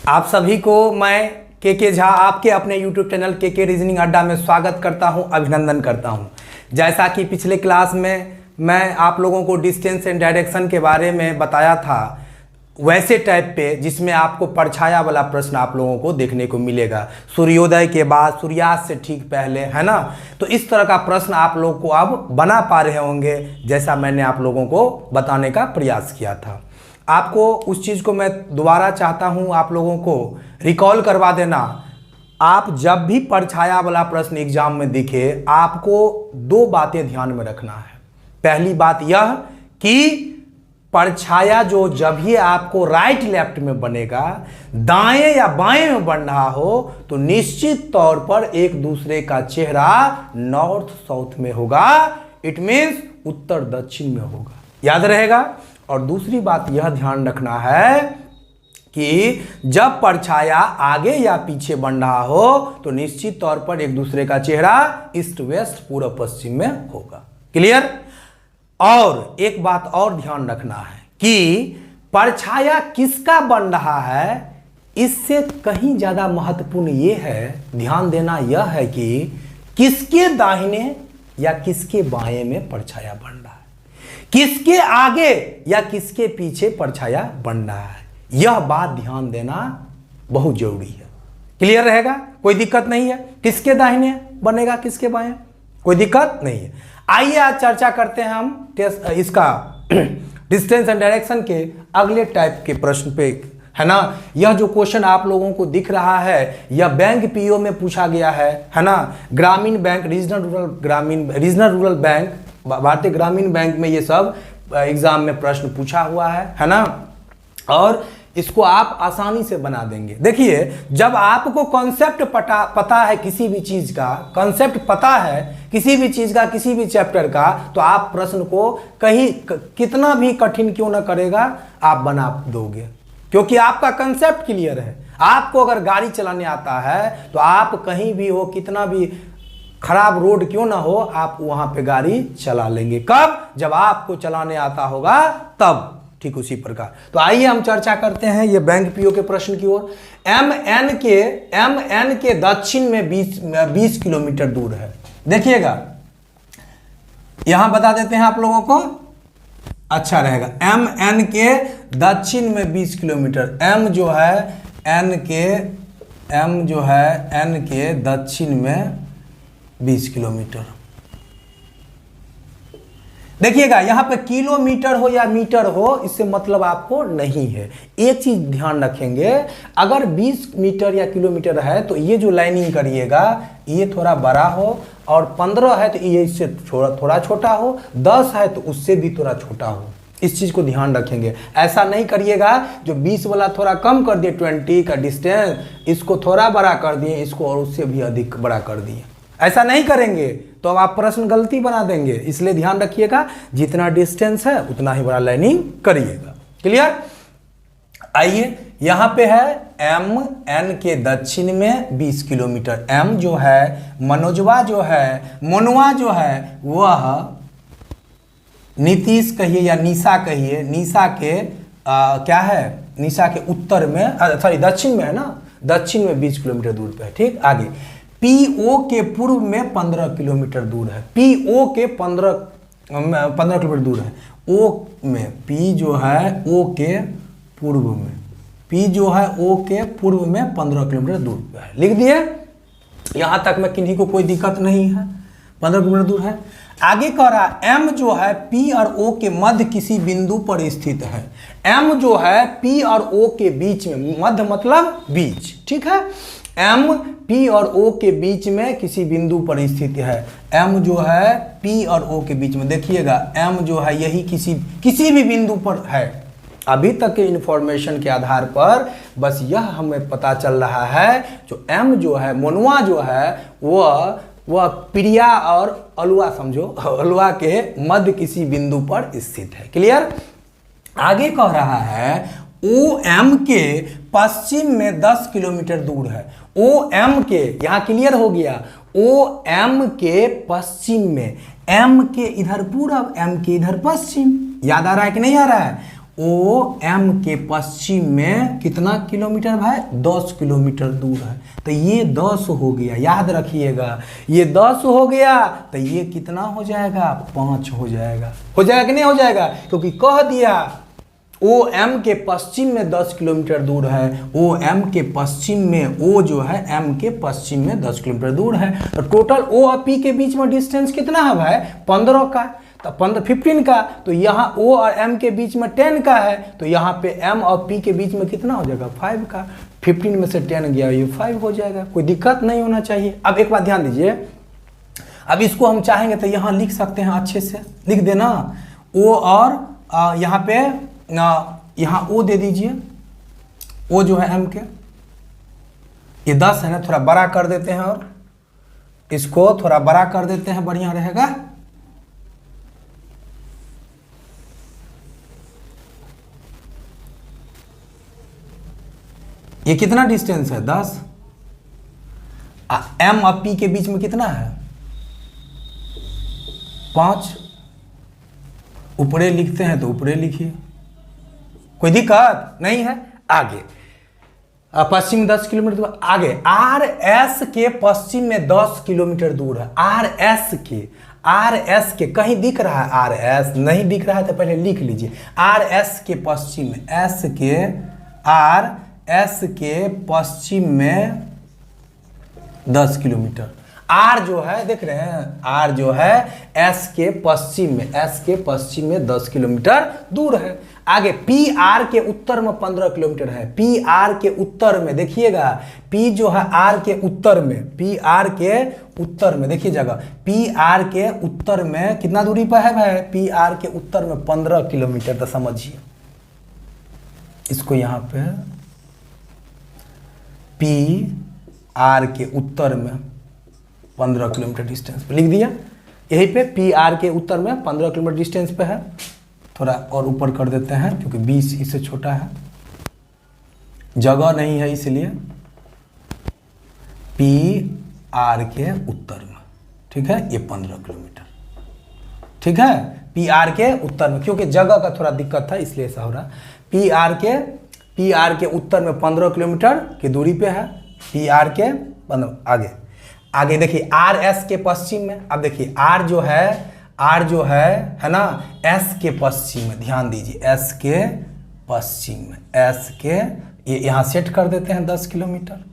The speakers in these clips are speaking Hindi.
आप सभी को मैं के झा आपके अपने YouTube चैनल के रीजनिंग अड्डा में स्वागत करता हूं, अभिनंदन करता हूं। जैसा कि पिछले क्लास में मैं आप लोगों को डिस्टेंस एंड डायरेक्शन के बारे में बताया था, वैसे टाइप पे जिसमें आपको परछाया वाला प्रश्न आप लोगों को देखने को मिलेगा, सूर्योदय के बाद, सूर्यास्त से ठीक पहले, है ना। तो इस तरह का प्रश्न आप लोग को अब बना पा रहे होंगे, जैसा मैंने आप लोगों को बताने का प्रयास किया था। आपको उस चीज़ को मैं दोबारा चाहता हूं आप लोगों को रिकॉल करवा देना। आप जब भी परछाया वाला प्रश्न एग्जाम में दिखे, आपको दो बातें ध्यान में रखना है। पहली बात यह कि परछाया जो जब ही आपको राइट लेफ्ट में बनेगा, दाएं या बाएं में बन रहा हो, तो निश्चित तौर पर एक दूसरे का चेहरा नॉर्थ साउथ में होगा। इट मीन्स उत्तर दक्षिण में होगा, याद रहेगा। और दूसरी बात यह ध्यान रखना है कि जब परछाया आगे या पीछे बन रहा हो, तो निश्चित तौर पर एक दूसरे का चेहरा ईस्ट वेस्ट पूर्व पश्चिम में होगा। क्लियर। और एक बात और ध्यान रखना है कि परछाया किसका बन रहा है, इससे कहीं ज्यादा महत्वपूर्ण यह है, ध्यान देना यह है कि किसके दाहिने या किसके बाएं में परछाया बन रहा है, किसके आगे या किसके पीछे परछाया बन रहा है। यह बात ध्यान देना बहुत जरूरी है। क्लियर रहेगा, कोई दिक्कत नहीं है। किसके दाहिने बनेगा, किसके बाएं, कोई दिक्कत नहीं है। आइए आज चर्चा करते हैं हम इसका डिस्टेंस एंड डायरेक्शन के अगले टाइप के प्रश्न पे, है ना। यह जो क्वेश्चन आप लोगों को दिख रहा है, यह बैंक पीओ में पूछा गया है ना। ग्रामीण बैंक, रीजनल रूरल बैंक, भारतीय ग्रामीण बैंक में ये सब एग्जाम में प्रश्न पूछा हुआ है ना। और इसको आप आसानी से बना देंगे। देखिए, जब आपको कॉन्सेप्ट पता है किसी भी चीज का, कॉन्सेप्ट पता है किसी भी चीज का, किसी भी चैप्टर का, तो आप प्रश्न को कहीं कितना भी कठिन क्यों ना करेगा, आप बना दोगे, क्योंकि आपका कॉन्सेप्ट क्लियर है। आपको अगर गाड़ी चलाने आता है, तो आप कहीं भी हो, कितना भी खराब रोड क्यों ना हो, आप वहां पे गाड़ी चला लेंगे। कब? जब आपको चलाने आता होगा तब। ठीक उसी प्रकार। तो आइए हम चर्चा करते हैं ये बैंक पीओ के प्रश्न की ओर। एम एन के दक्षिण में 20 किलोमीटर दूर है। देखिएगा, यहां बता देते हैं आप लोगों को, अच्छा रहेगा। एम एन के दक्षिण में 20 किलोमीटर। एम जो है एन के दक्षिण में 20 किलोमीटर। देखिएगा, यहां पे किलोमीटर हो या मीटर हो, इससे मतलब आपको नहीं है। एक चीज ध्यान रखेंगे, अगर 20 मीटर या किलोमीटर है, तो ये जो लाइनिंग करिएगा, ये थोड़ा बड़ा हो, और 15 है तो ये इससे थोड़ा छोटा हो, 10 है तो उससे भी थोड़ा छोटा हो। इस चीज को ध्यान रखेंगे। ऐसा नहीं करिएगा जो 20 वाला थोड़ा कम कर दिए, 20 का डिस्टेंस, इसको थोड़ा बड़ा कर दिए, इसको और उससे भी अधिक बड़ा कर दिए। ऐसा नहीं करेंगे तो अब आप प्रश्न गलती बना देंगे। इसलिए ध्यान रखिएगा, जितना डिस्टेंस है उतना ही बड़ा लाइनिंग करिएगा। क्लियर। आइए, यहां पे है एम एन के दक्षिण में 20 किलोमीटर। एम जो है, मनोजवा जो है, मनवा जो है, वह नीतीश कहिए या निशा कहिए, निशा के क्या है, निशा के उत्तर में, सॉरी दक्षिण में है ना, दक्षिण में 20 किलोमीटर दूर पे है। ठीक, आगे पीओ के पूर्व में 15 किलोमीटर दूर है। पीओ के 15 किलोमीटर दूर है। ओ में, पी जो है ओ के पूर्व में, पी जो है ओ के पूर्व में 15 किलोमीटर दूर पे है। लिख दिए, यहां तक में किन्हीं को कोई दिक्कत नहीं है, 15 किलोमीटर दूर है। आगे कह रहा, एम जो है पी और ओ के मध्य किसी बिंदु पर स्थित है। एम जो है पी और ओ के बीच में, मध्य मतलब बीच, ठीक है। एम पी और ओ के बीच में किसी बिंदु पर स्थित है। एम जो है पी और ओ के बीच में, देखिएगा एम जो है यही किसी भी बिंदु पर है। अभी तक के इंफॉर्मेशन के आधार पर बस यह हमें पता चल रहा है, जो एम जो है, मोनवा जो है, वह प्रिया और अलुआ, समझो अलुआ के मध्य किसी बिंदु पर स्थित है। क्लियर। आगे कह रहा है ओ एम के पश्चिम में 10 किलोमीटर दूर है। ओ एम के, यहां क्लियर हो गया, ओ एम के पश्चिम में, एम के इधर पूरब, एम के इधर पश्चिम। याद आ रहा है कि नहीं आ रहा है? ओ एम के पश्चिम में कितना किलोमीटर भाई? 10 किलोमीटर दूर है। तो ये 10 हो गया, याद रखिएगा, ये 10 हो गया तो ये कितना हो जाएगा? 5 हो जाएगा। हो जाएगा कि नहीं हो जाएगा? क्योंकि कह दिया ओ एम के पश्चिम में 10 किलोमीटर दूर है। ओ एम के पश्चिम में, ओ जो है एम के पश्चिम में 10 किलोमीटर दूर है। तो टोटल ओ और पी के बीच में डिस्टेंस कितना है भाई? 15 का। तो 15 का, तो यहाँ ओ और एम के बीच में 10 का है, तो यहाँ पे एम और पी के बीच में कितना हो जाएगा? 5 का। 15 में से 10 गया, ये 5 हो जाएगा। कोई दिक्कत नहीं होना चाहिए। अब एक बात ध्यान दीजिए, अब इसको हम चाहेंगे तो यहाँ लिख सकते हैं, अच्छे से लिख देना। ओ और यहाँ पे यहाँ ओ दे दीजिए, ओ जो है एम के, ये 10 है ना, थोड़ा बड़ा कर देते हैं और इसको थोड़ा बड़ा कर देते हैं, बढ़िया रहेगा। ये कितना डिस्टेंस है? 10। एम और पी के बीच में कितना है? 5। ऊपरे लिखते हैं तो ऊपरे लिखिए, कोई दिक्कत नहीं है। आगे पश्चिम 10 किलोमीटर दूर। आगे आर एस के पश्चिम में 10 किलोमीटर दूर है। आर एस के कहीं दिख रहा है? आर एस नहीं दिख रहा है तो पहले लिख लीजिए। आर एस के पश्चिम में, आर एस के पश्चिम में 10 किलोमीटर। आर जो है देख रहे हैं, आर जो है एस के पश्चिम में 10 किलोमीटर दूर है। आगे पी आर के उत्तर में 15 किलोमीटर है। पी आर के उत्तर में देखिएगा, पी जो है आर के उत्तर में, पी आर के उत्तर में देखिए जगह, पी आर के उत्तर में कितना दूरी पर है भाई? पी आर के उत्तर में 15 किलोमीटर। तो समझिए इसको यहाँ पे पी आर के उत्तर में 15 किलोमीटर डिस्टेंस पे लिख दिया। यहीं पे पी आर के उत्तर में 15 किलोमीटर डिस्टेंस पे है। थोड़ा और ऊपर कर देते हैं क्योंकि 20 इससे छोटा है, जगह नहीं है इसलिए। पी आर के उत्तर में, ठीक है, ये 15 किलोमीटर, ठीक है। पी आर के उत्तर में, क्योंकि जगह का थोड़ा दिक्कत था इसलिए ऐसा हो रहा। पी आर के उत्तर में 15 किलोमीटर की दूरी पे है। पी आर के आगे देखिए आर एस के पश्चिम में। अब देखिए आर जो है ना, एस के पश्चिम में, ध्यान दीजिए, एस के पश्चिम में, एस के ये यहाँ सेट कर देते हैं 10 किलोमीटर।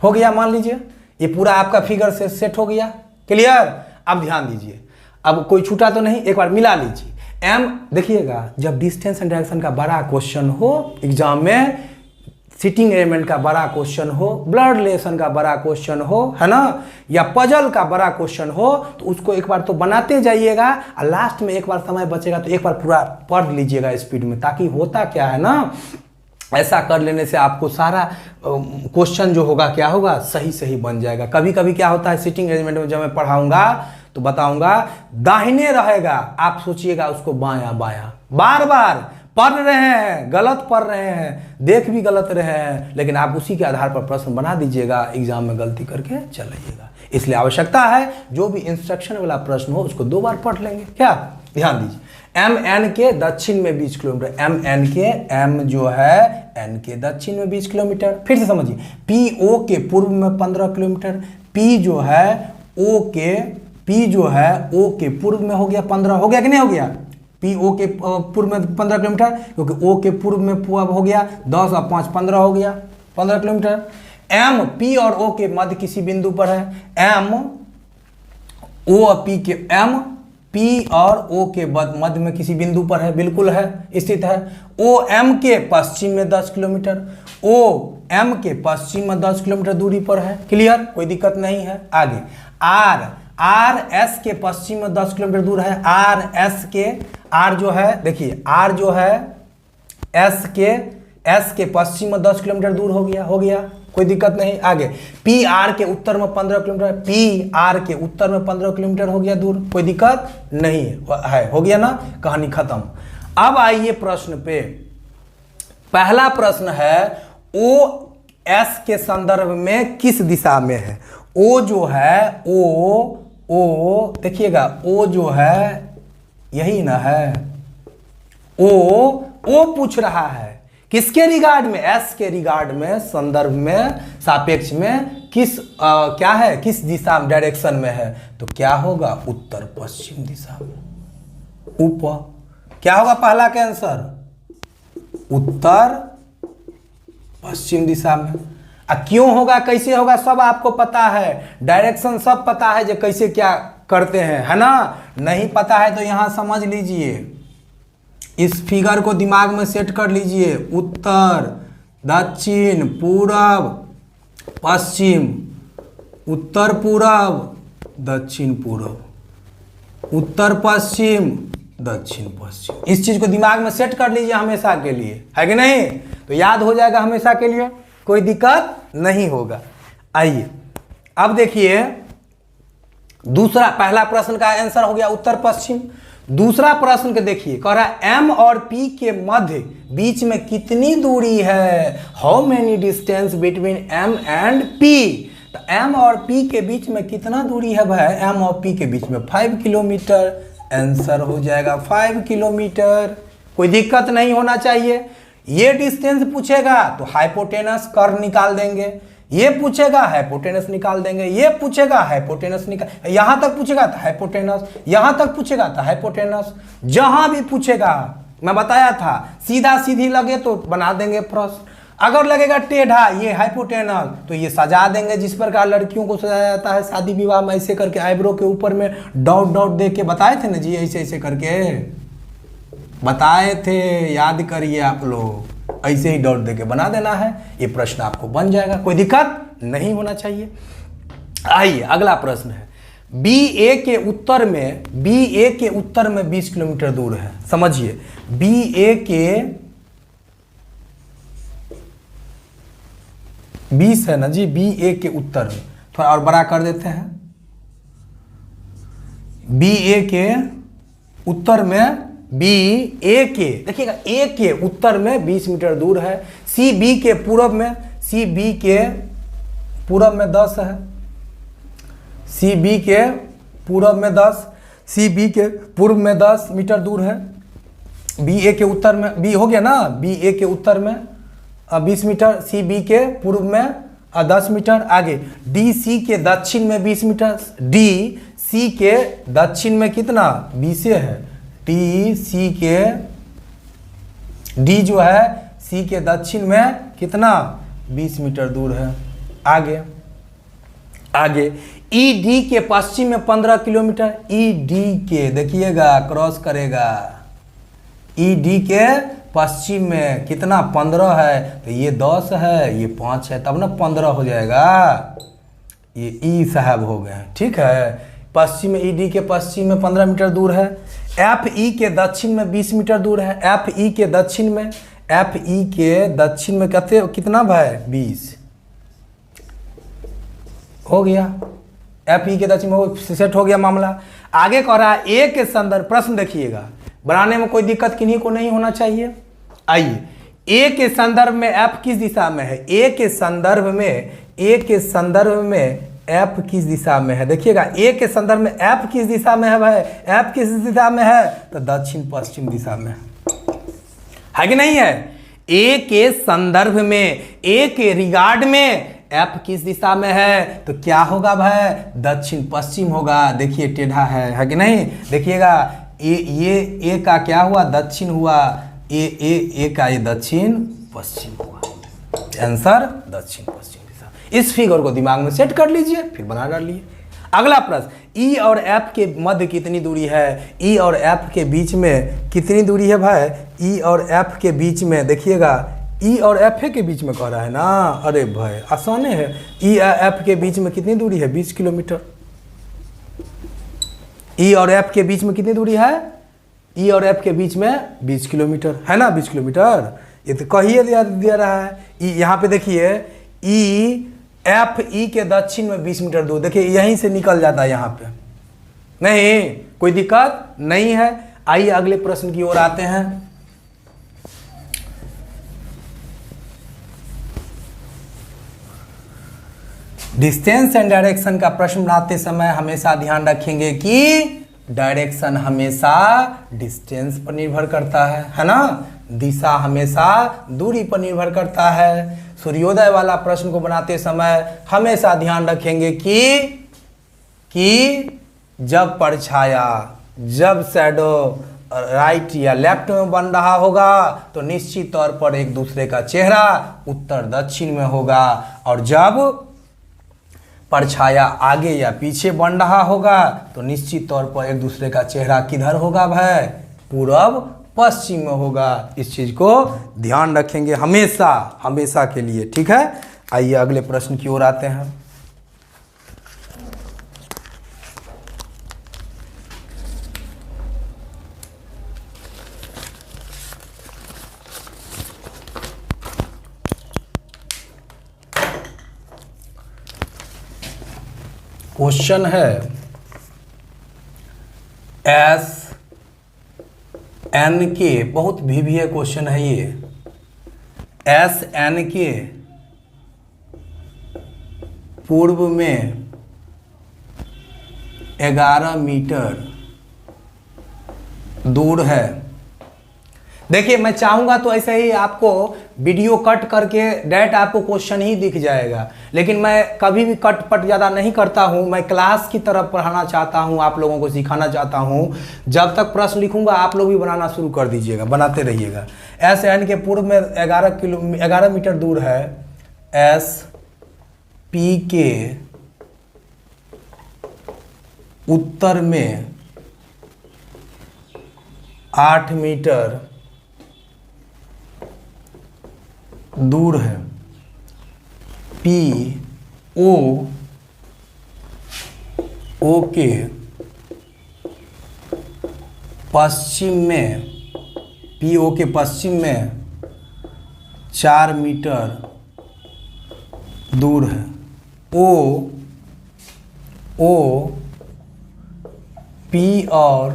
हो गया, मान लीजिए ये पूरा आपका फिगर से सेट हो गया। क्लियर? अब ध्यान दीजिए, अब कोई छूटा तो नहीं, एक बार मिला लीजिए। एम देखिएगा, जब डिस्टेंस एंड डायरेक्शन का बड़ा क्वेश्चन हो एग्जाम में, सिटिंग एलिमेंट का बड़ा क्वेश्चन हो, ब्लड रिलेशन का बड़ा क्वेश्चन हो, है ना, या पजल का बड़ा क्वेश्चन हो, तो उसको एक बार तो बनाते जाइएगा और लास्ट में एक बार समय बचेगा तो एक बार पूरा पढ़ लीजिएगा स्पीड में। ताकि होता क्या है ना, ऐसा कर लेने से आपको सारा क्वेश्चन जो होगा क्या होगा, सही बन जाएगा। कभी कभी क्या होता है सिटिंग एलिमेंट में, जब मैं पढ़ाऊंगा तो बताऊंगा दाहिने रहेगा, आप सोचिएगा उसको बायां बायां, बार बार पढ़ रहे हैं, गलत पढ़ रहे हैं, देख भी गलत रहे हैं, लेकिन आप उसी के आधार पर प्रश्न बना दीजिएगा, एग्जाम में गलती करके चलाइएगा। इसलिए आवश्यकता है जो भी इंस्ट्रक्शन वाला प्रश्न हो उसको 2 बार पढ़ लेंगे। क्या? ध्यान दीजिए, एम एन के दक्षिण में 20 किलोमीटर, एम एन के, एम जो है एन के दक्षिण में 20 किलोमीटर। फिर से समझिए, पी ओ के पूर्व में 15 किलोमीटर, पी जो है ओ के पूर्व में हो गया 15, हो गया कि नहीं हो गया? पी ओ के पूर्व में 15 किलोमीटर, क्योंकि ओ के पूर्व में हो गया 10 और 5 15 हो गया 15 किलोमीटर। एम पी और ओ के मध्य किसी बिंदु पर है, एम ओ और पी के, एम पी और ओ के मध्य में किसी बिंदु पर है, बिल्कुल है, स्थित है। ओ एम के पश्चिम में 10 किलोमीटर, ओ एम के पश्चिम में 10 किलोमीटर दूरी पर है। क्लियर? कोई दिक्कत नहीं है। आगे आर एस के पश्चिम में 10 किलोमीटर दूर है। आर एस के, आर जो है देखिए, आर जो है एस के पश्चिम में 10 किलोमीटर दूर हो गया, कोई दिक्कत नहीं। आगे पी आर के उत्तर में 15 किलोमीटर, पी आर के उत्तर में 15 किलोमीटर हो गया दूर, कोई दिक्कत नहीं है, हो गया ना, कहानी खत्म। अब आइए प्रश्न पे। पहला प्रश्न है ओ एस के संदर्भ में किस दिशा में है? ओ जो है, ओ देखिएगा, ओ जो है यही ना है, ओ पूछ रहा है किसके रिगार्ड में, एस के रिगार्ड में, संदर्भ में, सापेक्ष में, किस क्या है, किस दिशा में, डायरेक्शन में है, तो क्या होगा, उत्तर पश्चिम दिशा में, ऊपर। क्या होगा पहला का आंसर, उत्तर पश्चिम दिशा में। क्यों होगा, कैसे होगा, सब आपको पता है, डायरेक्शन सब पता है जो कैसे क्या करते हैं, है ना। नहीं पता है तो यहां समझ लीजिए, इस फिगर को दिमाग में सेट कर लीजिए, उत्तर, दक्षिण, पूरब, पश्चिम, उत्तर पूरब, दक्षिण पूरब, उत्तर पश्चिम, दक्षिण पश्चिम। इस चीज को दिमाग में सेट कर लीजिए हमेशा के लिए, है कि नहीं, तो याद हो जाएगा हमेशा के लिए, कोई दिक्कत नहीं होगा। आइए अब देखिए दूसरा, पहला प्रश्न का आंसर हो गया उत्तर पश्चिम। दूसरा प्रश्न के देखिए, कह रहा है एम और पी के मध्य बीच में कितनी दूरी है, how many distance between m and p. तो एम और पी के बीच में कितना दूरी है भाई, एम और पी के बीच में 5 किलोमीटर, आंसर हो जाएगा 5 किलोमीटर। कोई दिक्कत नहीं होना चाहिए। ये डिस्टेंस पूछेगा तो हाइपोटेनस कर्व निकाल देंगे, ये पूछेगा हाइपोटेनस निकाल देंगे, ये पूछेगा हाइपोटेनस निकाल, यहां तक पूछेगा तो हाइपोटेनस, यहां तक पूछेगा तो हाइपोटेनस, जहां भी पूछेगा मैं बताया था सीधा सीधी लगे तो बना देंगे प्रश्न, अगर लगेगा टेढ़ा ये हाइपोटेनस तो ये सजा देंगे, जिस प्रकार लड़कियों को सजाया जाता है शादी विवाह में, ऐसे करके आईब्रो के ऊपर में डॉट डॉट दे के बताए थे ना जी, ऐसे ऐसे करके बताए थे, याद करिए आप लोग, ऐसे ही डॉट देके बना देना है, ये प्रश्न आपको बन जाएगा, कोई दिक्कत नहीं होना चाहिए। आइए अगला प्रश्न है, बी ए के उत्तर में, बी ए के उत्तर में 20 किलोमीटर दूर है, समझिए बी ए के 20 है ना जी, बी ए के उत्तर में, थोड़ा और बड़ा कर देते हैं, बी ए के उत्तर में, बी ए के देखिएगा, ए के उत्तर में 20 मीटर दूर है, सी बी के पूरब में, सी बी के पूरब में 10 है, सी बी के पूरब में 10, सी बी के पूर्व में 10 मीटर दूर है, बी ए के उत्तर में, बी हो गया ना, बी ए के उत्तर में 20 मीटर, सी बी के पूर्व में 10 मीटर, आगे डी सी के दक्षिण में 20 मीटर, डी सी के दक्षिण में कितना 20 है, डी सी के, डी जो है सी के दक्षिण में कितना 20 मीटर दूर है, आगे आगे ई डी के पश्चिम में 15 किलोमीटर, ई डी के देखिएगा क्रॉस करेगा, ई डी के पश्चिम में कितना 15 है, तो ये 10 है, ये 5 है, तब ना 15 हो जाएगा, ये ई साहब हो गए, ठीक है। पश्चिम में, ई डी के पश्चिम में 15 मीटर दूर है, एफ ई के दक्षिण में 20 मीटर दूर है, एफ ई के दक्षिण में, एफ ई के दक्षिण में कितना भाई 20 हो गया, एफ ई के दक्षिण में सेट हो गया मामला। आगे कह रहा है ए के संदर्भ, प्रश्न देखिएगा, बनाने में कोई दिक्कत किन्हीं को नहीं होना चाहिए। आइए ए के संदर्भ में एफ किस दिशा में है, ए के संदर्भ में, ए के संदर्भ में एफ किस दिशा में है, देखिएगा ए के संदर्भ में एफ किस दिशा में है भाई, एफ किस दिशा में है, तो दक्षिण पश्चिम दिशा में है कि नहीं है। ए के संदर्भ में, ए के रिगार्ड में एफ किस दिशा में है, तो क्या होगा भाई, दक्षिण पश्चिम होगा, देखिए टेढ़ा है कि नहीं, देखिएगा ये ए का क्या हुआ, दक्षिण हुआ, ए का ये दक्षिण पश्चिम हुआ, आंसर दक्षिण पश्चिम दिशा। इस फिगर को दिमाग में सेट कर लीजिए, फिर बना डालिए। अगला प्रश्न, ई और एफ के मध्य कितनी दूरी है, ई और एफ के बीच में कितनी दूरी है भाई, ई और एफ के बीच में देखिएगा, ई और एफ के बीच में कह रहा है ना, अरे भाई आसान है, ई और एफ के बीच में कितनी दूरी है 20 किलोमीटर, ई और एफ के बीच में कितनी दूरी है, ई और एफ के बीच में 20 किलोमीटर है ना, 20 किलोमीटर, ये तो कहिए दिया रहा है। यहाँ पे देखिए ई एफ ई के दक्षिण में 20 मीटर दूर, देखिए यहीं से निकल जाता है, यहाँ पे नहीं कोई दिक्कत नहीं है। आइए अगले प्रश्न की ओर आते हैं। डिस्टेंस एंड डायरेक्शन का प्रश्न बनाते समय हमेशा ध्यान रखेंगे कि डायरेक्शन हमेशा डिस्टेंस पर निर्भर करता है ना। दिशा हमेशा दूरी पर निर्भर करता है। सूर्योदय वाला प्रश्न को बनाते समय हमेशा ध्यान रखेंगे कि जब परछाया, जब शैडो राइट या लेफ्ट में बन रहा होगा तो निश्चित तौर पर एक दूसरे का चेहरा उत्तर दक्षिण में होगा, और जब परछाया आगे या पीछे बन रहा होगा तो निश्चित तौर पर एक दूसरे का चेहरा किधर होगा भाई, पूरब पश्चिम में होगा। इस चीज को ध्यान रखेंगे हमेशा, हमेशा के लिए, ठीक है। आइए अगले प्रश्न की ओर आते हैं। क्वेश्चन है एस एन के, बहुत वीवीआई क्वेश्चन है ये। एस एन के पूर्व में 11 मीटर दूर है। देखिए मैं चाहूंगा तो ऐसे ही आपको वीडियो कट करके डायरेक्ट आपको क्वेश्चन ही दिख जाएगा, लेकिन मैं कभी भी कट पट ज़्यादा नहीं करता हूं। मैं क्लास की तरफ पढ़ाना चाहता हूं, आप लोगों को सिखाना चाहता हूं। जब तक प्रश्न लिखूंगा आप लोग भी बनाना शुरू कर दीजिएगा, बनाते रहिएगा। एस एन के पूर्व में 11 मीटर दूर है। एस पी के उत्तर में 8 मीटर दूर है। पी ओ के पश्चिम में, पी ओ के पश्चिम में 4 मीटर दूर है। ओ पी और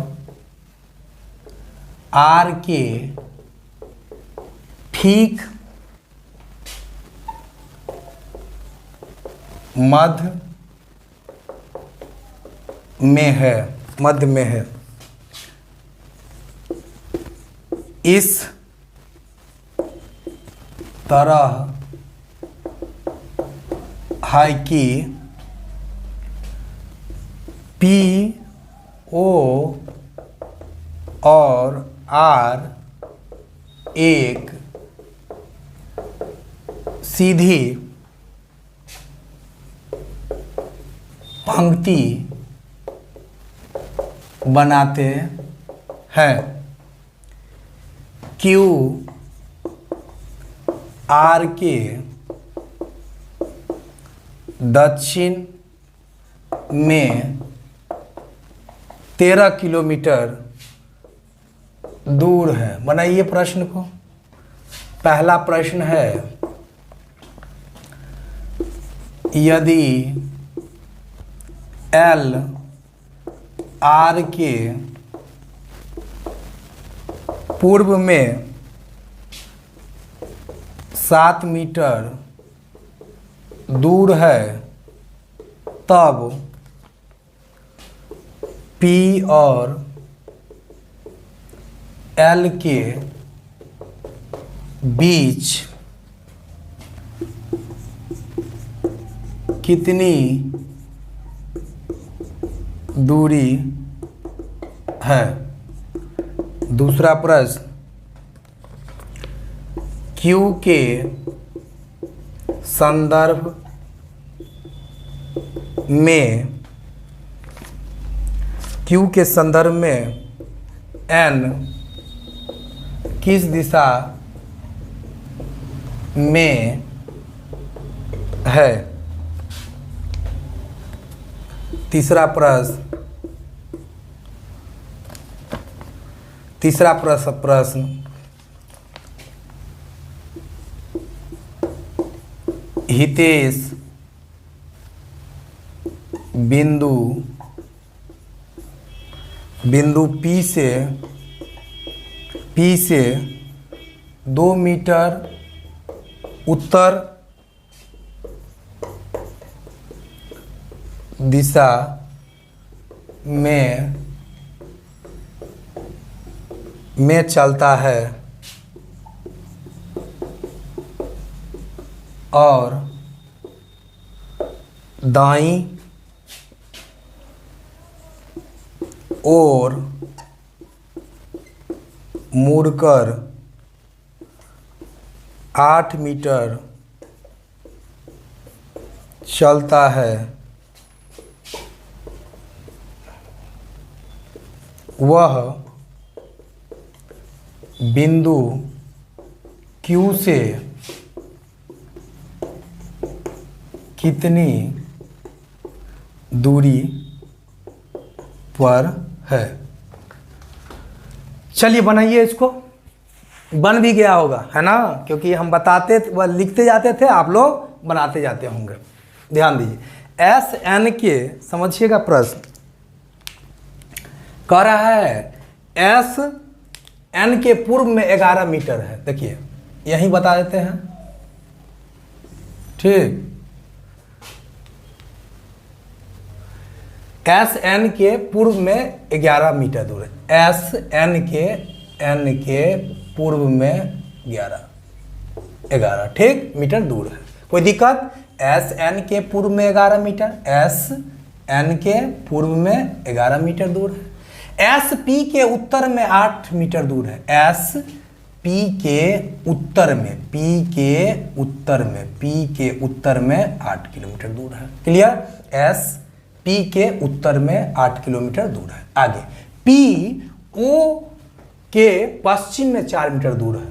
आर के ठीक मध्य में है, मध्य में है। इस तरह है कि पी ओ और आर एक सीधी पंक्ति बनाते हैं। क्यू आर के दक्षिण में 13 किलोमीटर दूर है। बनाइए प्रश्न को। पहला प्रश्न है, यदि एल आर के पूर्व में 7 मीटर दूर है, तब पी और एल के बीच कितनी दूरी है। दूसरा प्रश्न, क्यू के संदर्भ में, क्यू के संदर्भ में एन किस दिशा में है। तीसरा प्रश्न हितेश बिंदु पी से 2 मीटर उत्तर दिशा में में चलता है और दाईं ओर मुड़कर 8 मीटर चलता है, वह बिंदु Q से कितनी दूरी पर है। चलिए बनाइए इसको, बन भी गया होगा है ना, क्योंकि हम बताते वह लिखते जाते थे, आप लोग बनाते जाते होंगे। ध्यान दीजिए एस एन के, समझिएगा प्रश्न कह रहा है एस एन के पूर्व में 11 मीटर है। देखिए यही बता देते हैं, ठीक। एस एन के पूर्व में 11 मीटर दूर है। एस एन के पूर्व में 11 ठीक मीटर दूर है। कोई दिक्कत? एस एन के पूर्व में 11 मीटर, एस एन के पूर्व में 11 मीटर दूर है। एस पी के उत्तर में 8 मीटर दूर है। एस पी के उत्तर में, पी के उत्तर में 8 किलोमीटर दूर है। क्लियर? एस पी के उत्तर में 8 किलोमीटर दूर है। आगे पी ओ के पश्चिम में 4 मीटर दूर है।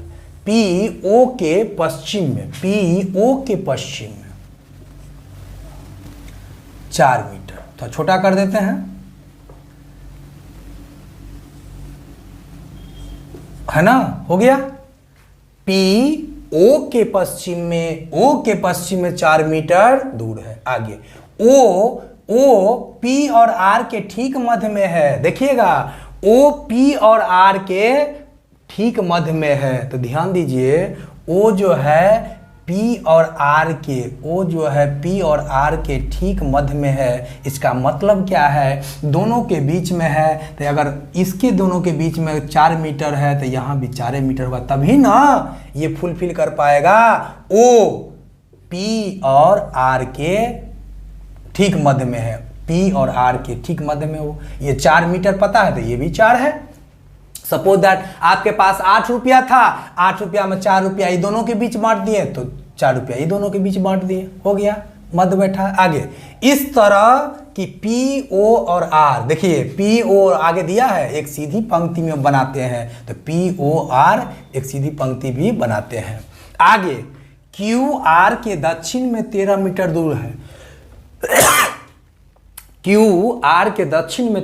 पी ओ के पश्चिम में, पी ओ के पश्चिम में 4 मीटर, तो छोटा कर देते हैं, है ना, हो गया। पी ओ के पश्चिम में 4 मीटर दूर है। आगे ओ पी और आर के ठीक मध्य में है। देखिएगा ओ पी और आर के ठीक मध्य में है, तो ध्यान दीजिए ओ जो है पी और आर के, ओ जो है पी और आर के ठीक मध्य में है। इसका मतलब क्या है? दोनों के बीच में है, तो अगर इसके दोनों के बीच में 4 मीटर है तो यहाँ भी 4 मीटर होगा, तभी ना ये फुलफिल कर पाएगा। ओ पी और आर के ठीक मध्य में है, पी और आर के ठीक मध्य में हो। ये 4 मीटर पता है, तो ये भी 4 है। सपोज दैट आपके पास 8 रुपया था, 8 रुपया में 4 रुपया ये दोनों के बीच बांट दिए, तो 4 रुपया ये दोनों के बीच बांट दिए, हो गया, मध्य बैठा। आगे इस तरह कि पी ओ और आर, देखिए पी ओ आगे दिया है, एक सीधी पंक्ति में बनाते हैं, तो पी ओ आर एक सीधी पंक्ति भी बनाते हैं। आगे क्यू आर के दक्षिण में 13 मीटर दूर है। क्यू आर के दक्षिण में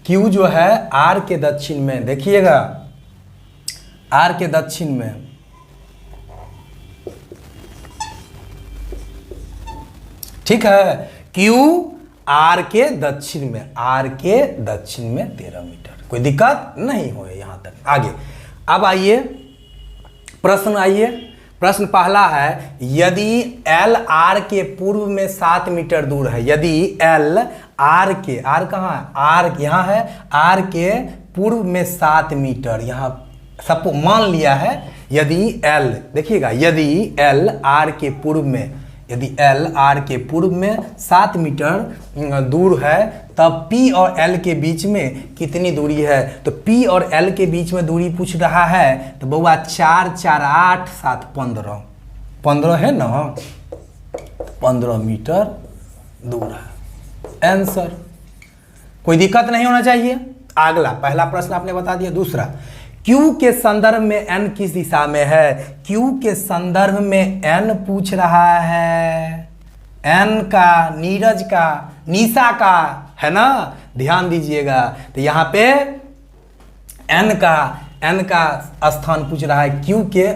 क्यू जो है आर के दक्षिण में, देखिएगा आर के दक्षिण में, ठीक है, क्यू आर के दक्षिण में, 13 मीटर, कोई दिक्कत नहीं हो यहाँ तक। आगे अब आइए प्रश्न, प्रश्न पहला है, यदि एल आर के पूर्व में 7 मीटर दूर है, यदि एल आर के, आर कहाँ है? आर यहाँ है, आर के पूर्व में 7 मीटर, यहाँ सबको मान लिया है। यदि एल, देखिएगा यदि एल आर के पूर्व में, यदि एल आर के पूर्व में 7 मीटर दूर है, तब P और L के बीच में कितनी दूरी है? तो P और L के बीच में दूरी पूछ रहा है, तो बउआ 4 4 8 7 15 है ना, 15 मीटर दूर है आंसर। कोई दिक्कत नहीं होना चाहिए। अगला पहला प्रश्न आपने बता दिया। दूसरा, Q के संदर्भ में N किस दिशा में है? Q के संदर्भ में N पूछ रहा है, N का, नीरज का, निशा का, है ना, ध्यान दीजिएगा। तो यहाँ पे N का स्थान पूछ रहा है, Q के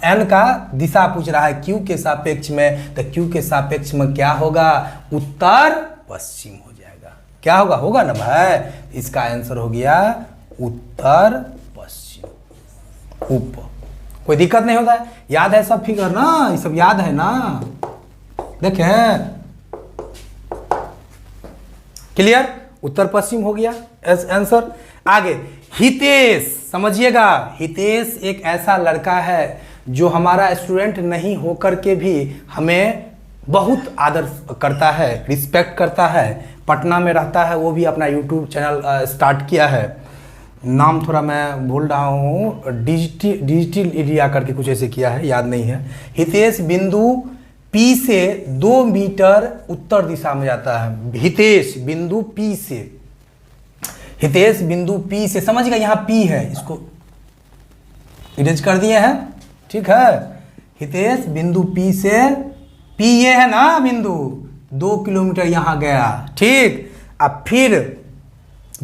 N का दिशा पूछ रहा है Q के सापेक्ष में, तो Q के सापेक्ष में क्या होगा? उत्तर पश्चिम हो जाएगा। क्या होगा? होगा ना भाई, इसका आंसर हो गया उत्तर पश्चिम, ऊपर। कोई दिक्कत नहीं होता है, याद है सब फिगर ना, ये सब याद है ना, देखें, क्लियर, उत्तर पश्चिम हो गया आंसर। आगे हितेश, समझिएगा, हितेश एक ऐसा लड़का है जो हमारा स्टूडेंट नहीं होकर के भी हमें बहुत आदर करता है, रिस्पेक्ट करता है। पटना में रहता है, वो भी अपना यूट्यूब चैनल स्टार्ट किया है। नाम थोड़ा मैं भूल रहा हूँ, डिजिटल इंडिया करके कुछ ऐसे किया है, याद नहीं है। हितेश बिंदु पी से 2 मीटर उत्तर दिशा में जाता है। हितेश बिंदु पी से, हितेश बिंदु पी से, समझिएगा यहाँ पी है, इसको इरेज कर दिए हैं, ठीक है। हितेश बिंदु पी से, पी ये है ना बिंदु, 2 किलोमीटर यहाँ गया, ठीक। अब फिर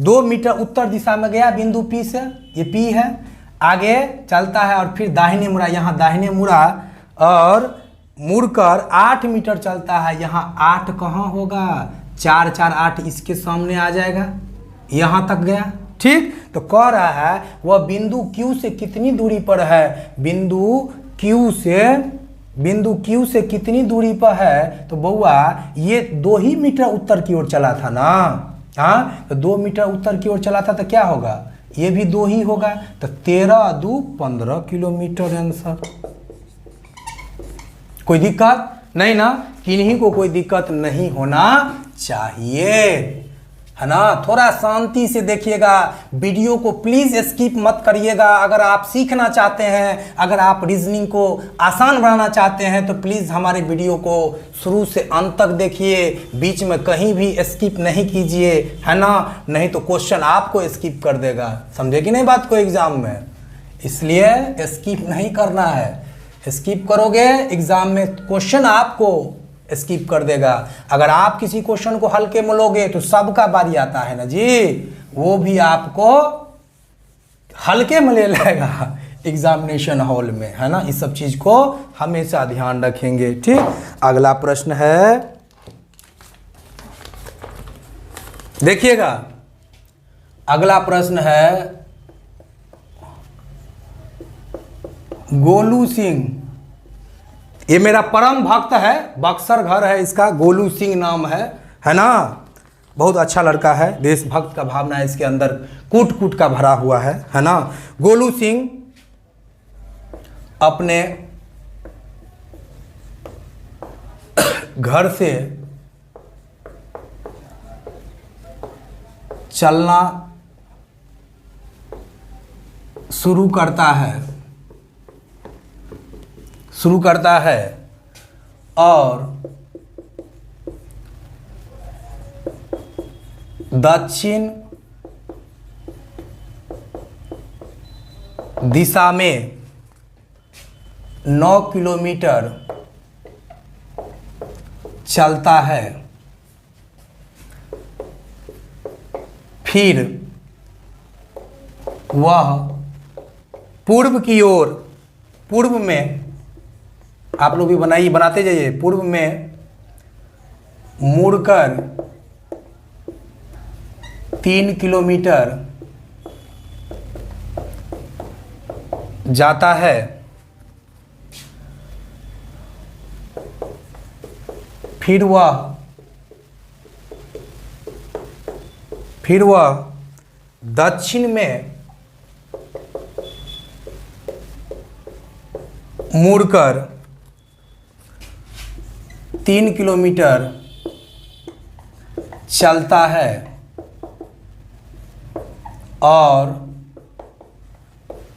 2 मीटर उत्तर दिशा में गया बिंदु पी से, ये पी है, आगे चलता है और फिर दाहिने मुड़ा, यहाँ दाहिने मुड़ा और मुड़कर 8 मीटर चलता है। यहाँ 8 कहाँ होगा, 4 4 8 इसके सामने आ जाएगा, यहाँ तक गया, ठीक। तो कह रहा है वह बिंदु Q से कितनी दूरी पर है, बिंदु Q से कितनी दूरी पर है। तो बउआ ये 2 ही मीटर उत्तर की ओर चला था ना, हाँ, तो 2 मीटर उत्तर की ओर चला था तो क्या होगा, ये भी 2 ही होगा, तो 13 2 15 किलोमीटर आंसर। कोई दिक्कत नहीं ना, किन्हीं को कोई दिक्कत नहीं होना चाहिए, है ना। थोड़ा शांति से देखिएगा वीडियो को, प्लीज स्किप मत करिएगा। अगर आप सीखना चाहते हैं, अगर आप रीजनिंग को आसान बनाना चाहते हैं तो प्लीज हमारे वीडियो को शुरू से अंत तक देखिए, बीच में कहीं भी स्किप नहीं कीजिए, है ना, नहीं तो क्वेश्चन आपको स्किप कर देगा, समझे कि नहीं बात को एग्जाम में। इसलिए स्किप नहीं करना है, स्किप करोगे एग्जाम में क्वेश्चन आपको स्किप कर देगा। अगर आप किसी क्वेश्चन को हल्के में लोगे तो सबका बारी आता है ना जी, वो भी आपको हल्के में ले लेगा एग्जामिनेशन हॉल में, है ना। इस सब चीज को हमेशा ध्यान रखेंगे, ठीक। अगला प्रश्न है, देखिएगा, अगला प्रश्न है गोलू सिंह, ये मेरा परम भक्त है, बक्सर घर है इसका, गोलू सिंह नाम है ना। बहुत अच्छा लड़का है, देशभक्त का भावना इसके अंदर कूट कूट का भरा हुआ है ना। गोलू सिंह अपने घर से चलना शुरू करता है और दक्षिण दिशा में 9 किलोमीटर चलता है, फिर वह पूर्व की ओर, पूर्व में आप लोग भी बनाते जाइए, पूर्व में मुड़कर 3 किलोमीटर जाता है, फिर वह दक्षिण में मुड़कर 3 किलोमीटर चलता है और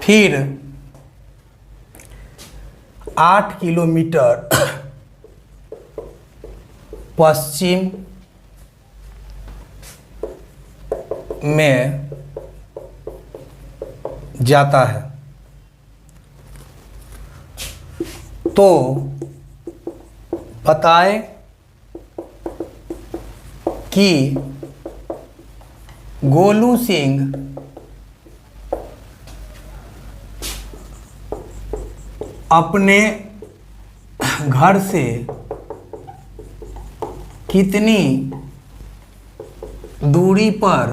फिर 8 किलोमीटर पश्चिम में जाता है। तो बताएं कि गोलू सिंह अपने घर से कितनी दूरी पर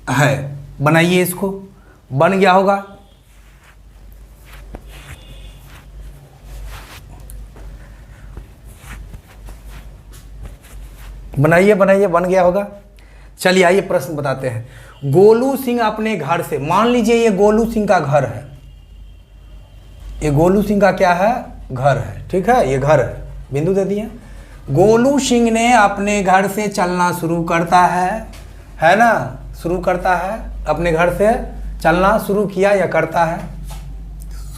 है। बनाइए इसको, बन गया होगा। बनाइए, बन गया होगा। चलिए आइए प्रश्न बताते हैं। गोलू सिंह अपने घर से, मान लीजिए ये गोलू सिंह का घर है, ये गोलू सिंह का क्या है, घर है, ठीक है, ये घर है, बिंदु दे दिए। गोलू सिंह ने अपने घर से चलना शुरू करता है ना, शुरू करता है, अपने घर से चलना शुरू किया या करता है,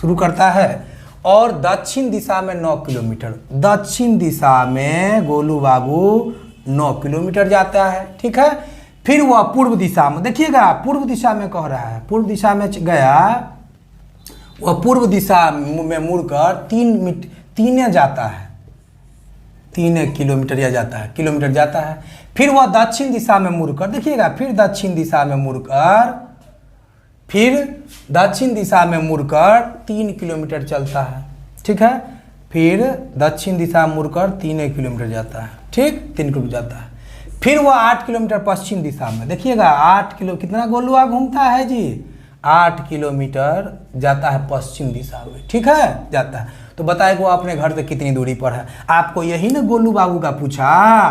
शुरू करता है, और दक्षिण दिशा में 9 किलोमीटर, दक्षिण दिशा में गोलू बाबू 9 किलोमीटर जाता है, ठीक है। फिर वह पूर्व दिशा में, देखिएगा पूर्व दिशा में कह रहा है, पूर्व दिशा में गया, वह पूर्व दिशा में मुड़कर 3 जाता है, 3 किलोमीटर या जाता है, किलोमीटर जाता है। फिर वह दक्षिण दिशा में मुड़कर, देखिएगा फिर दक्षिण दिशा में मुड़कर, फिर दक्षिण दिशा में मुड़कर 3 किलोमीटर चलता है, ठीक है। फिर दक्षिण दिशा में मुड़कर 3 किलोमीटर जाता है, ठीक, 3 किलोमीटर जाता है। फिर वह 8 किलोमीटर पश्चिम दिशा में, देखिएगा 8 किलो, कितना गोलुआ घूमता है जी, 8 किलोमीटर जाता है पश्चिम दिशा में, ठीक है, जाता है। तो बताए वो अपने घर से कितनी दूरी पर है, आपको यही ना गोलू बाबू का पूछा,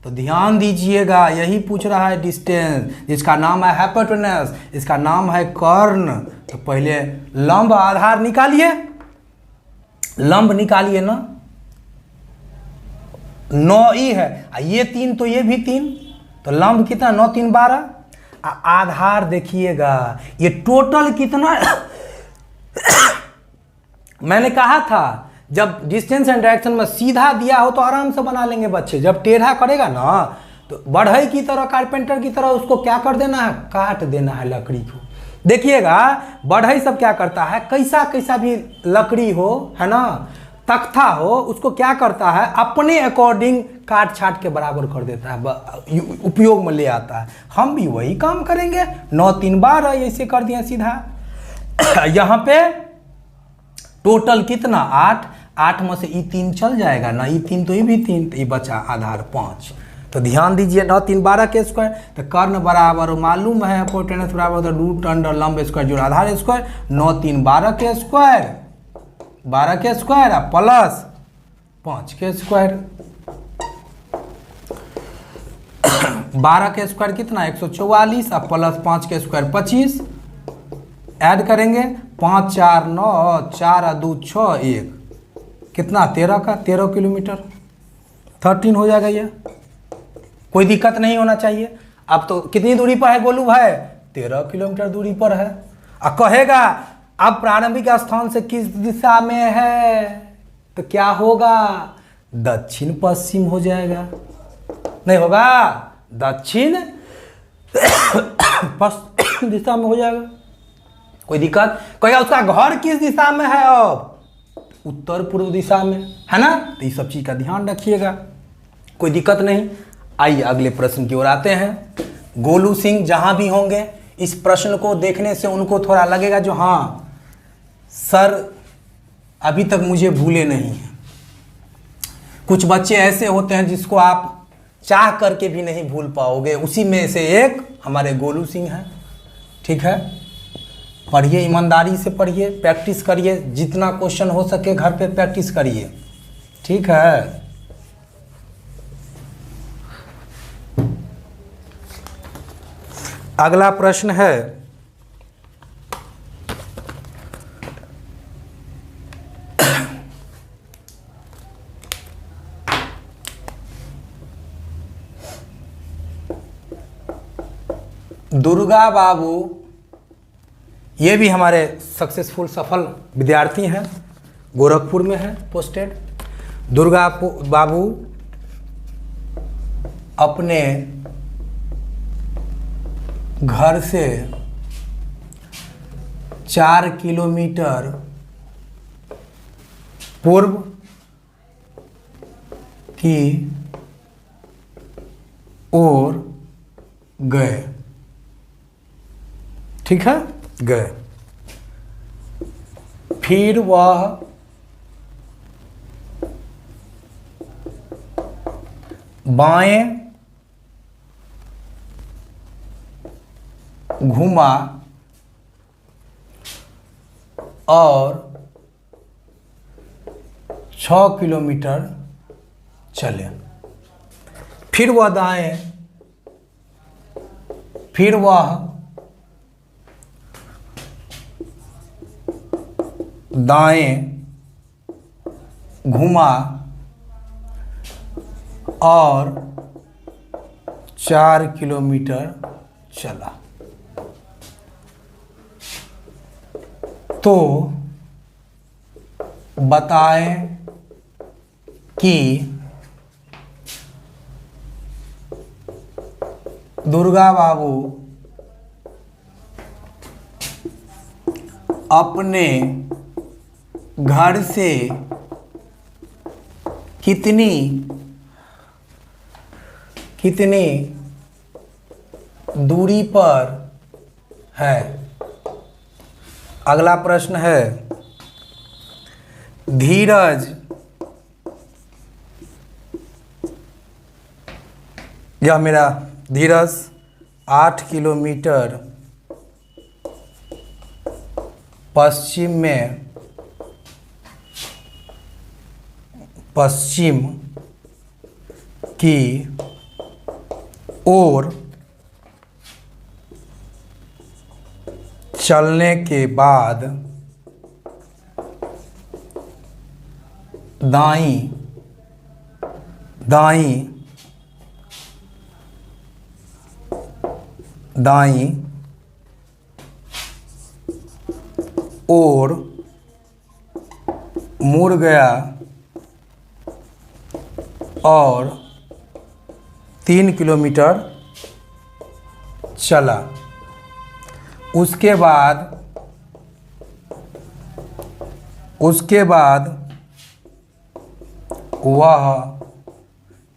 तो ध्यान दीजिएगा, यही पूछ रहा है डिस्टेंस, जिसका नाम है हाइपोटेनस, इसका नाम है कर्ण। तो पहले लंब आधार निकालिए, लंब निकालिए ना, 9 ही है, ये 3 तो ये भी 3, तो लंब कितना, 9 3 12, आधार देखिएगा ये टोटल कितना मैंने कहा था जब डिस्टेंस एंड डायरेक्शन में सीधा दिया हो तो आराम से बना लेंगे बच्चे, जब टेढ़ा करेगा ना तो बढ़ई की तरह, कारपेंटर की तरह उसको क्या कर देना है, काट देना है लकड़ी को। देखिएगा बढ़ई सब क्या करता है, कैसा कैसा भी लकड़ी हो, है ना, तख्ता हो, उसको क्या करता है, अपने अकॉर्डिंग काट छाट के बराबर कर देता है, उपयोग में ले आता है। हम भी वही काम करेंगे, 9 3 12 ऐसे कर दिया सीधा। यहाँ पे टोटल कितना, 8 में से E3 चल जाएगा ना, E3 तो ये भी 3, तो ये बचा आधार 5। तो ध्यान दीजिए 9 3 12 के स्क्वायर, तो कर्ण बराबर मालूम है, हाइपोटेनस बराबर तो रूट अंडर लंब स्क्वायर जोड़ आधार स्क्वायर, 9 3 12 के स्क्वायर, 12 के स्क्वायर प्लस 5 के स्क्वायर, 12 के स्क्वायर कितना 144 और प्लस 5 के स्क्वायर 25, ऐड करेंगे 5 4 9 4 और 2 6 1, कितना 13 का 13 किलोमीटर, 13 हो जाएगा ये, कोई दिक्कत नहीं होना चाहिए। अब तो कितनी दूरी पर है गोलू भाई, 13 किलोमीटर दूरी पर है। अब कहेगा अब प्रारंभिक स्थान से किस दिशा में है, तो क्या होगा, दक्षिण पश्चिम हो जाएगा, नहीं होगा, दक्षिण पश्चिम दिशा में हो जाएगा, कोई दिक्कत। कहेगा उसका घर किस दिशा में है, अब उत्तर पूर्व दिशा में है ना, तो ये सब चीज का ध्यान रखिएगा, कोई दिक्कत नहीं। आइए अगले प्रश्न की ओर आते हैं। गोलू सिंह जहां भी होंगे इस प्रश्न को देखने से उनको थोड़ा लगेगा जो हाँ सर अभी तक मुझे भूले नहीं हैं। कुछ बच्चे ऐसे होते हैं जिसको आप चाह करके भी नहीं भूल पाओगे, उसी में से एक हमारे गोलू सिंह हैं, ठीक है। पढ़िए, ईमानदारी से पढ़िए, प्रैक्टिस करिए, जितना क्वेश्चन हो सके घर पे प्रैक्टिस करिए, ठीक है। अगला प्रश्न है दुर्गा बाबू, ये भी हमारे सक्सेसफुल सफल विद्यार्थी हैं, गोरखपुर में है पोस्टेड। दुर्गा बाबू अपने घर से 4 किलोमीटर पूर्व की ओर गए, ठीक है, गए। फिर वह बाएं घूमा और 6 किलोमीटर चले। फिर वह दाएं फिर वह दाएं घुमा और 4 किलोमीटर चला। तो बताएं कि दुर्गा बाबू अपने घर से कितनी दूरी पर है। अगला प्रश्न है, धीरज यह मेरा धीरज 8 किलोमीटर पश्चिम की ओर चलने के बाद दाईं ओर मुड़ गया और 3 किलोमीटर चला। उसके बाद वह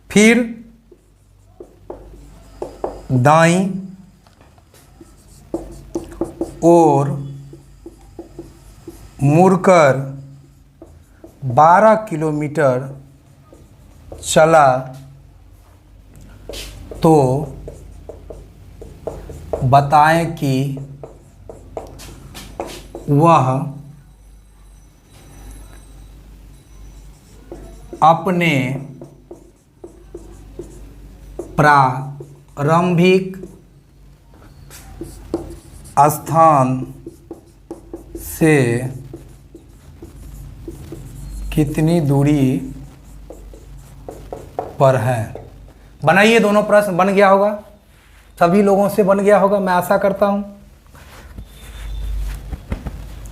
फिर दाईं ओर मुड़कर 12 किलोमीटर चला। तो बताएं कि वह अपने प्रारंभिक स्थान से कितनी दूरी पर है। बनाइए, दोनों प्रश्न बन गया होगा, सभी लोगों से बन गया होगा, मैं आशा करता हूं।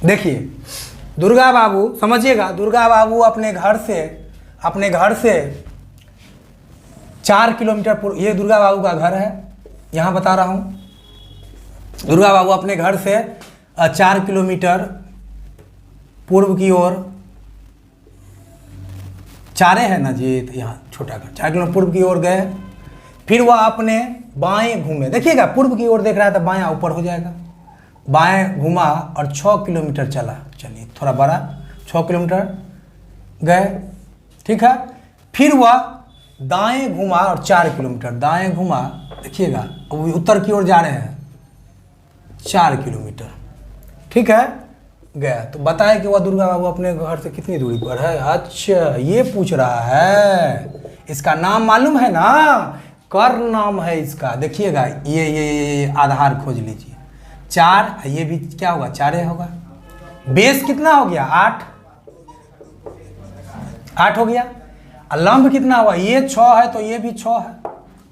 देखिए, दुर्गा बाबू समझिएगा, दुर्गा बाबू अपने घर से 4 किलोमीटर पूर्व, ये दुर्गा बाबू का घर है, यहां बता रहा हूं। दुर्गा बाबू अपने घर से 4 किलोमीटर पूर्व की ओर, चारे है ना जी, यहाँ छोटा घर, 4 किलोमीटर पूर्व की ओर गए। फिर वह अपने बाएं घूमे, देखिएगा पूर्व की ओर देख रहा है तो बायां ऊपर हो जाएगा, बाएं घुमा और 6 किलोमीटर चला। चलिए थोड़ा बड़ा, 6 किलोमीटर गए, ठीक है। फिर वह दाएं घुमा और 4 किलोमीटर दाएं घुमा, देखिएगा उत्तर की ओर जा रहे हैं, 4 किलोमीटर, ठीक है, गया। तो बताए कि वह दुर्गा बाबू अपने घर से कितनी दूरी पर है। अच्छा, ये पूछ रहा है, इसका नाम मालूम है ना, कर्ण नाम है इसका। देखिएगा, ये आधार खोज लीजिए, 4, ये भी क्या होगा, 4 होगा। बेस कितना हो गया, 8 हो गया। लंब कितना हुआ, ये 6 है तो ये भी 6 है,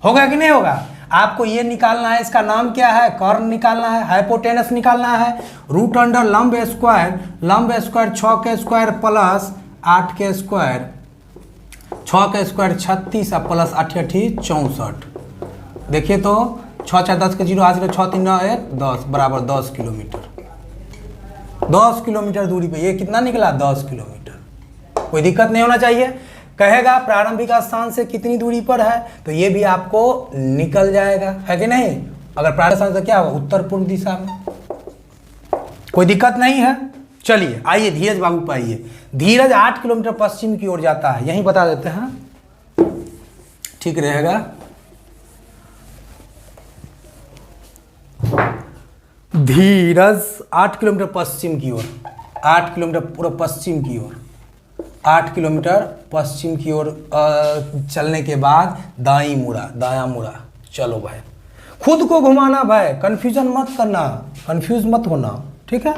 होगा कि नहीं होगा। आपको ये निकालना है, इसका नाम क्या है, कर्ण निकालना है, हाइपोटेनस निकालना है। रूट अंडर लंब स्क्वायर 6 के स्क्वायर प्लस 8 के स्क्वायर, 6 के स्क्वायर 36 और प्लस 8 64। देखिए तो 6 4 10 के 0, आज 6 3 9 1 10 बराबर 10 किलोमीटर। 10 किलोमीटर दूरी पे ये कितना निकला, 10 किलोमीटर। कोई दिक्कत नहीं होना चाहिए। कहेगा प्रारंभिक स्थान से कितनी दूरी पर है, तो ये भी आपको निकल जाएगा, है कि नहीं। अगर प्रारंभिक स्थान से क्या होगा, उत्तर पूर्व दिशा में, कोई दिक्कत नहीं है। चलिए आइए धीरज बाबू पे आइए। धीरज 8 किलोमीटर पश्चिम की ओर जाता है, यहीं बता देते हैं, ठीक रहेगा। धीरज 8 किलोमीटर पश्चिम की ओर, 8 किलोमीटर पूरा पश्चिम की ओर, 8 किलोमीटर पश्चिम की ओर चलने के बाद दायां मुड़ा। चलो भाई, खुद को घुमाना भाई, कंफ्यूजन मत करना, कंफ्यूज मत होना, ठीक है।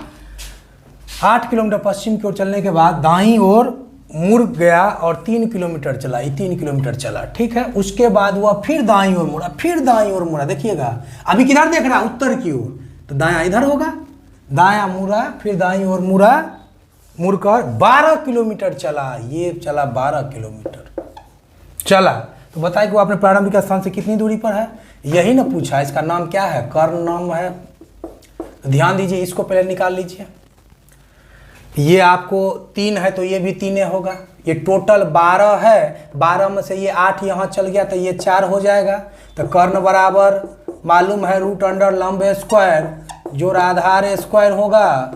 8 किलोमीटर पश्चिम की ओर चलने के बाद दाईं ओर मुड़ गया और 3 किलोमीटर चला, ये 3 किलोमीटर चला, ठीक है। उसके बाद वह फिर दाईं ओर मुड़ा, फिर दाईं ओर मुड़ा, देखिएगा अभी किधर देख रहा है, उत्तर की ओर, तो दायां इधर होगा, दायां मुड़ा, फिर दाईं ओर मुड़ा, मुड़कर 12 किलोमीटर चला, ये चला 12 किलोमीटर चला। तो बताइए कि वो अपने प्रारंभिक स्थान से कितनी दूरी पर है, यही ना पूछा। इसका नाम क्या है, कर्ण नाम है। ध्यान दीजिए, इसको पहले निकाल लीजिए। ये आपको 3 है तो ये भी 3 होगा, ये टोटल 12 है, 12 में से ये 8 यहाँ चल गया तो ये 4 हो जाएगा। तो कर्ण बराबर मालूम है रूट अंडर लंब स्क्वायर जोड़ आधार स्क्वायर होगा,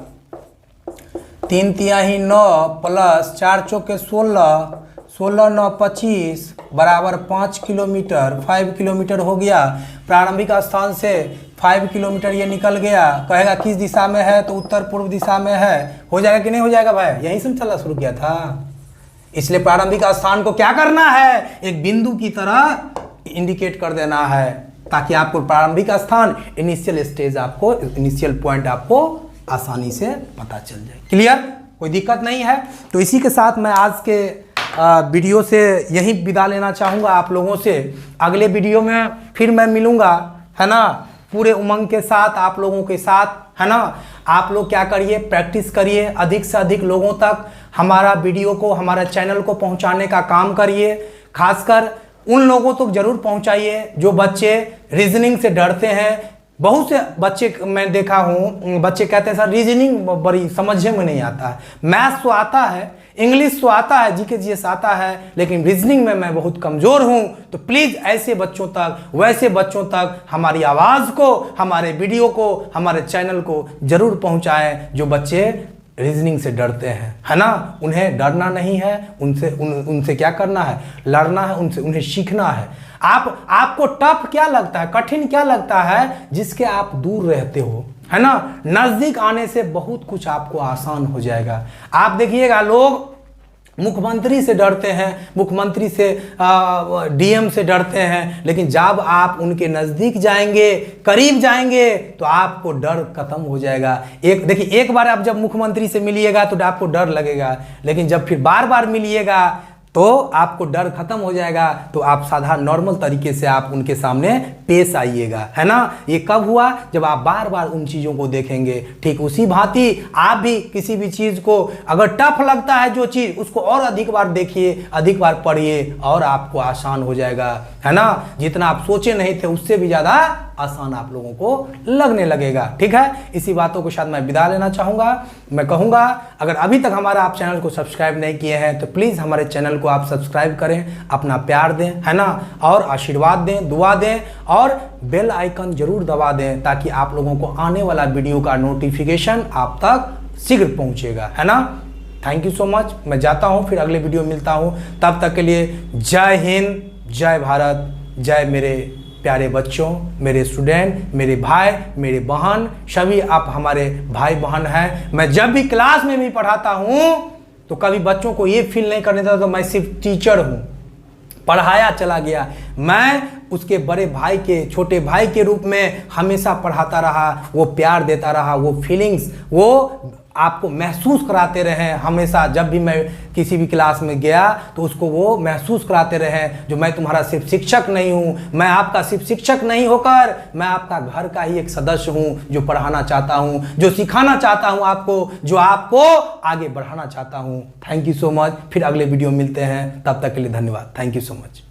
3 तिहाई 9 प्लस 4 चौके 16, 16 9 25 बराबर 5 किलोमीटर, 5 किलोमीटर हो गया। प्रारंभिक स्थान से 5 किलोमीटर ये निकल गया, कहेगा किस दिशा में है, तो उत्तर पूर्व दिशा में है। हो जाएगा कि नहीं हो जाएगा भाई, यहीं से चला शुरू किया था। इसलिए प्रारंभिक स्थान को क्या करना है, एक बिंदु की तरह इंडिकेट कर देना है, ताकि आपको प्रारंभिक स्थान, इनिशियल स्टेज आपको, इनिशियल पॉइंट आपको आसानी से पता चल जाए। क्लियर, कोई दिक्कत नहीं है। तो इसी के साथ मैं आज के वीडियो से यही विदा लेना चाहूँगा आप लोगों से। अगले वीडियो में फिर मैं मिलूँगा, है ना, पूरे उमंग के साथ, आप लोगों के साथ, है ना। आप लोग क्या करिए, प्रैक्टिस करिए, अधिक से अधिक लोगों तक हमारा वीडियो को, हमारे चैनल को पहुंचाने का काम करिए। खासकर उन लोगों तक जरूर पहुंचाइए जो बच्चे रीजनिंग से डरते हैं। बहुत से बच्चे मैं देखा हूँ, बच्चे कहते हैं सर रीजनिंग बड़ी समझने में नहीं आता है, मैथ्स तो आता है, इंग्लिश तो आता है, जीके जीएस आता है, लेकिन रीजनिंग में मैं बहुत कमज़ोर हूँ। तो प्लीज़ ऐसे बच्चों तक, वैसे बच्चों तक हमारी आवाज़ को, हमारे वीडियो को, हमारे चैनल को जरूर पहुँचाएं जो बच्चे रीजनिंग से डरते हैं, है ना। उन्हें डरना नहीं है, उनसे क्या करना है, लड़ना है, उन्हें सीखना है। आपको टफ क्या लगता है, कठिन क्या लगता है, जिसके आप दूर रहते हो, है ना। नजदीक आने से बहुत कुछ आपको आसान हो जाएगा। आप देखिएगा, लोग मुख्यमंत्री से डरते हैं, मुख्यमंत्री से डीएम से डरते हैं, लेकिन जब आप उनके नज़दीक जाएंगे, करीब जाएंगे, तो आपको डर खत्म हो जाएगा। देखिए, एक बार आप जब मुख्यमंत्री से मिलिएगा तो आपको डर लगेगा, लेकिन जब फिर बार बार मिलिएगा तो आपको डर खत्म हो जाएगा। तो आप साधारण नॉर्मल तरीके से आप उनके सामने पेश आइएगा, है ना। ये कब हुआ, जब आप बार बार उन चीज़ों को देखेंगे। ठीक उसी भांति आप भी किसी भी चीज़ को अगर टफ लगता है जो चीज़, उसको और अधिक बार देखिए, अधिक बार पढ़िए, और आपको आसान हो जाएगा, है ना। जितना आप सोचे नहीं थे उससे भी ज़्यादा आसान आप लोगों को लगने लगेगा। ठीक है, इसी बातों के साथ मैं विदा लेना चाहूँगा। मैं कहूँगा, अगर अभी तक हमारा आप चैनल को सब्सक्राइब नहीं किए हैं तो प्लीज़ हमारे चैनल को आप सब्सक्राइब करें, अपना प्यार दें, है ना, और आशीर्वाद दें, दुआ दें, और बेल आइकन जरूर दबा दें, ताकि आप लोगों को आने वाला वीडियो का नोटिफिकेशन आप तक शीघ्र पहुँचेगा, है ना। Thank you so much. मैं जाता हूँ, फिर अगले वीडियो में मिलता हूँ। तब तक के लिए जय हिंद, जय भारत, जय मेरे प्यारे बच्चों, मेरे स्टूडेंट, मेरे भाई, मेरे बहन, सभी आप हमारे भाई बहन हैं। मैं जब भी क्लास में भी पढ़ाता हूँ तो कभी बच्चों को ये फील नहीं करने देता तो मैं सिर्फ टीचर हूँ, पढ़ाया चला गया। मैं उसके बड़े भाई के, छोटे भाई के रूप में हमेशा पढ़ाता रहा, वो प्यार देता रहा, वो फीलिंग्स वो आपको महसूस कराते रहे हमेशा। जब भी मैं किसी भी क्लास में गया तो उसको वो महसूस कराते रहे जो मैं तुम्हारा सिर्फ शिक्षक नहीं हूँ, मैं आपका सिर्फ शिक्षक नहीं होकर मैं आपका घर का ही एक सदस्य हूँ, जो पढ़ाना चाहता हूँ, जो सिखाना चाहता हूँ आपको, जो आपको आगे बढ़ाना चाहता हूँ। Thank you so much. फिर अगले वीडियो मिलते हैं, तब तक के लिए धन्यवाद। Thank you so much.